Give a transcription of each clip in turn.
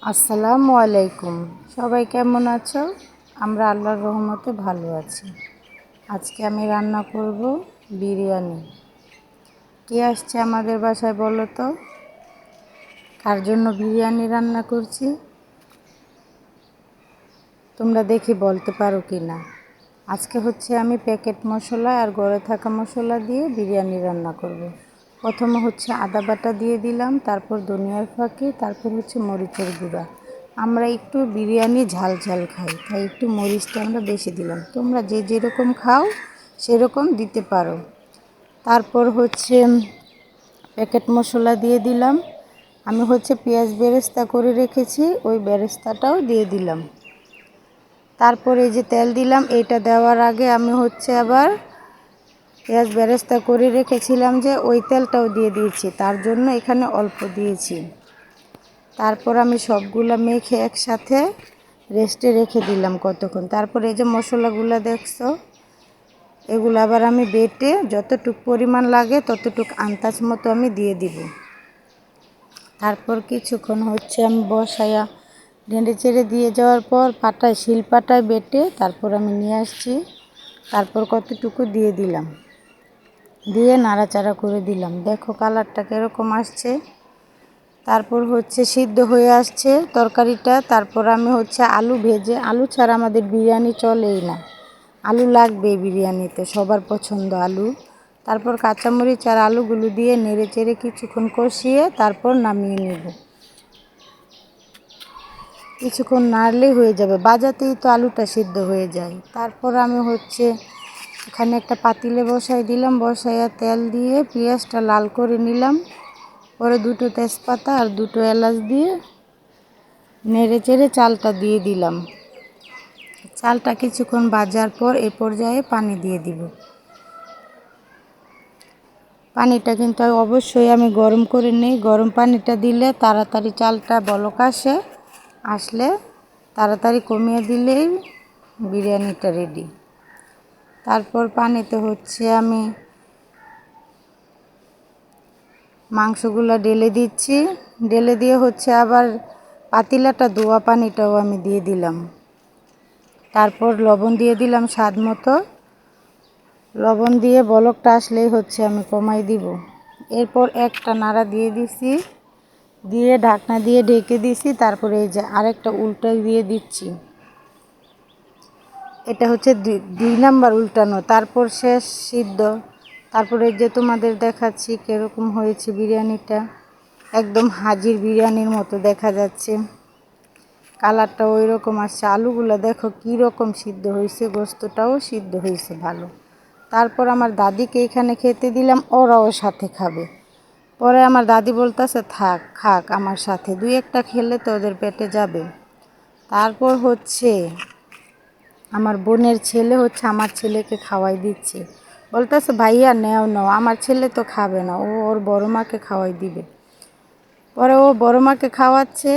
আসসালামু আলাইকুম। সবাই কেমন আছো? আমরা আল্লাহর রহমতে ভালো আছি। আজকে আমি রান্না করব বিরিয়ানি। কে আসছে আমাদের বাসায় বলো তো? কার জন্য বিরিয়ানি রান্না করছি তোমরা দেখি বলতে পারো কি না। আজকে হচ্ছে আমি প্যাকেট মশলা আর ঘরে থাকা মশলা দিয়ে বিরিয়ানি রান্না করব। প্রথমে হচ্ছে আদা বাটা দিয়ে দিলাম, তারপর ধনিয়ার ফাঁকি, তারপর হচ্ছে মরিচের গুঁড়া। আমরা একটু বিরিয়ানি ঝাল ঝাল খাই, তাই একটু মরিচটা আমরা বেশি দিলাম। তোমরা যে যেরকম খাও সেরকম দিতে পারো। তারপর হচ্ছে প্যাকেট মশলা দিয়ে দিলাম। আমি হচ্ছে পেঁয়াজ বেরেস্তা করে রেখেছি, ওই বেরেস্তাটাও দিয়ে দিলাম। তারপরে এই যে তেল দিলাম, এইটা দেওয়ার আগে আমি হচ্ছে আবার পেঁয়াজ বেরেস্তা করে রেখেছিলাম যে ওই তেলটাও দিয়ে দিয়েছি, তার জন্য এখানে অল্প দিয়েছি। তারপর আমি সবগুলা মেখে একসাথে রেস্টে রেখে দিলাম কতক্ষণ। তারপর এই যে মশলাগুলো দেখছো, এগুলো আবার আমি বেটে যতটুক পরিমাণ লাগে ততটুক আন্দাজ মতো আমি দিয়ে দিব। তারপর কিছুক্ষণ হচ্ছে আমি বসায়া নেড়ে চেড়ে দিয়ে যাওয়ার পর শিলপাটায় বেটে তারপর আমি নিয়ে আসছি। তারপর কতটুকু দিয়ে দিলাম, দিয়ে নাড়াচাড়া করে দিলাম। দেখো কালারটা কীরকম আসছে। তারপর হচ্ছে সিদ্ধ হয়ে আসছে তরকারিটা। তারপর আমি হচ্ছে আলু ছাড়া আমাদের বিরিয়ানি চলেই না, আলু লাগবে বিরিয়ানিতে, সবার পছন্দ আলু। তারপর কাঁচামরিচ আর আলুগুলো দিয়ে নেড়ে চেড়ে কিছুক্ষণ কষিয়ে তারপর নামিয়ে নেব। কিছুক্ষণ নাড়লেই হয়ে যাবে, বাজাতেই তো আলুটা সিদ্ধ হয়ে যায়। তারপর আমি হচ্ছে এখানে একটা পাতিলে বসাই দিলাম, বসাইয়া তেল দিয়ে পেঁয়াজটা লাল করে নিলাম। পরে দুটো তেজপাতা আর দুটো এলাচ দিয়ে নেড়ে চেড়ে চালটা দিয়ে দিলাম। চালটা কিছুক্ষণ ভাজার পর এ পর্যায়ে পানি দিয়ে দিব। পানিটা কিন্তু অবশ্যই আমি গরম করে নিই, গরম পানিটা দিলে তাড়াতাড়ি চালটা বলক আসলে তাড়াতাড়ি কমিয়ে দিলেই বিরিয়ানিটা রেডি। তারপর পানিতে হচ্ছে আমি মাংসগুলো ঢেলে দিচ্ছি, ঢেলে দিয়ে হচ্ছে আবার পাতিলাটা ধোয়া পানিটাও আমি দিয়ে দিলাম। তারপর লবণ দিয়ে দিলাম স্বাদ মতো, লবণ দিয়ে বলকটা আসলেই হচ্ছে আমি কমাই দিব। এরপর একটা নাড়া দিয়ে দিছি, দিয়ে ঢাকনা দিয়ে ঢেকে দিছি। তারপরে এই যে আরেকটা উল্টা দিয়ে দিচ্ছি, এটা হচ্ছে দুই নাম্বার উল্টানো, তারপর শেষ সিদ্ধ। তারপরে যে তোমাদের দেখাচ্ছি কীরকম হয়েছে বিরিয়ানিটা, একদম হাজির বিরিয়ানির মতো দেখা যাচ্ছে। কালারটা ওই রকম আসছে, আলুগুলো দেখো কী রকম সিদ্ধ হয়েছে, গোস্তটাও সিদ্ধ হয়েছে ভালো। তারপর আমার দাদিকে এখানে খেতে দিলাম, ওরাও সাথে খাবে। পরে আমার দাদি বলতেছে থাক খাক আমার সাথে, দুই একটা খেলে তো ওদের পেটে যাবে। তারপর হচ্ছে আমার বোনের ছেলে হচ্ছে আমার ছেলেকে খাওয়াই দিচ্ছে, বলতেছে ভাইয়া নেও নাও, আমার ছেলে তো খাবে না, ও ওর বড় মাকে খাওয়াই দিবে। পরে ও বড় মাকে খাওয়াচ্ছে,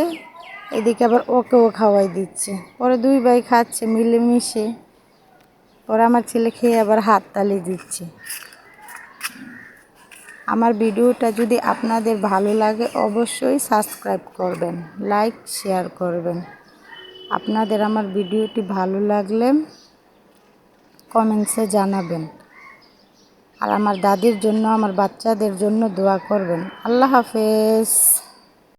এদিকে আবার ওকেও খাওয়াই দিচ্ছে। পরে দুই ভাই খাচ্ছে মিলেমিশে। পরে আমার ছেলে খেয়ে আবার হাততালি দিচ্ছে। আমার ভিডিওটা যদি আপনাদের ভালো লাগে অবশ্যই সাবস্ক্রাইব করবেন, লাইক শেয়ার করবেন। আপনাদের আমার ভিডিওটি ভালো লাগলে কমেন্টসে জানাবেন। আর আমার দাদির জন্য, আমার বাচ্চাদের জন্য দোয়া করবেন। আল্লাহ হাফেজ।